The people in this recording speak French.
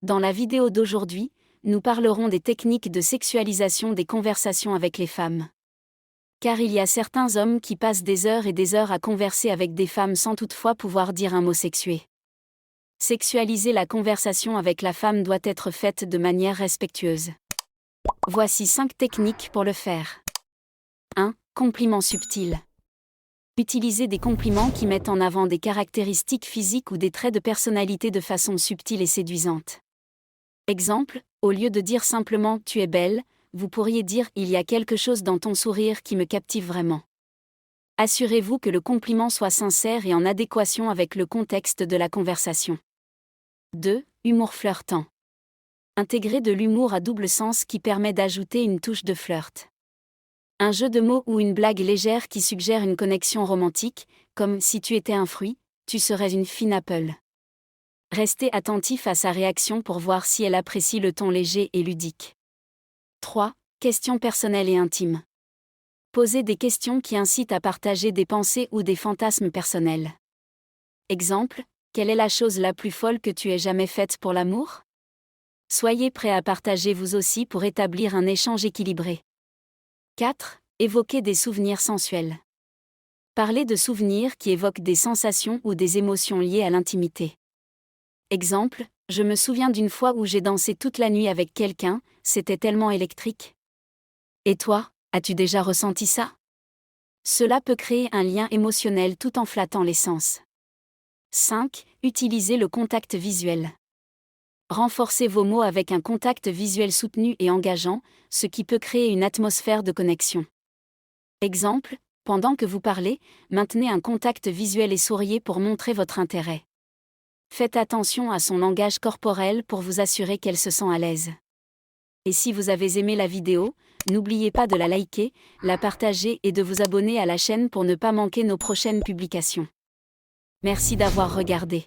Dans la vidéo d'aujourd'hui, nous parlerons des techniques de sexualisation des conversations avec les femmes. Car il y a certains hommes qui passent des heures et des heures à converser avec des femmes sans toutefois pouvoir dire un mot sexué. Sexualiser la conversation avec la femme doit être faite de manière respectueuse. Voici 5 techniques pour le faire. 1. Compliments subtils. Utilisez des compliments qui mettent en avant des caractéristiques physiques ou des traits de personnalité de façon subtile et séduisante. Exemple, au lieu de dire simplement « tu es belle », vous pourriez dire « il y a quelque chose dans ton sourire qui me captive vraiment ». Assurez-vous que le compliment soit sincère et en adéquation avec le contexte de la conversation. 2. Humour flirtant. Intégrez de l'humour à double sens qui permet d'ajouter une touche de flirt. Un jeu de mots ou une blague légère qui suggère une connexion romantique, comme « si tu étais un fruit, tu serais une fine apple ». Restez attentif à sa réaction pour voir si elle apprécie le ton léger et ludique. 3. Questions personnelles et intimes. Posez des questions qui incitent à partager des pensées ou des fantasmes personnels. Exemple, quelle est la chose la plus folle que tu aies jamais faite pour l'amour ? Soyez prêt à partager vous aussi pour établir un échange équilibré. 4. Évoquez des souvenirs sensuels. Parlez de souvenirs qui évoquent des sensations ou des émotions liées à l'intimité. Exemple, je me souviens d'une fois où j'ai dansé toute la nuit avec quelqu'un, c'était tellement électrique. Et toi, as-tu déjà ressenti ça ? Cela peut créer un lien émotionnel tout en flattant les sens. 5. Utilisez le contact visuel. Renforcez vos mots avec un contact visuel soutenu et engageant, ce qui peut créer une atmosphère de connexion. Exemple, pendant que vous parlez, maintenez un contact visuel et souriez pour montrer votre intérêt. Faites attention à son langage corporel pour vous assurer qu'elle se sent à l'aise. Et si vous avez aimé la vidéo, n'oubliez pas de la liker, la partager et de vous abonner à la chaîne pour ne pas manquer nos prochaines publications. Merci d'avoir regardé.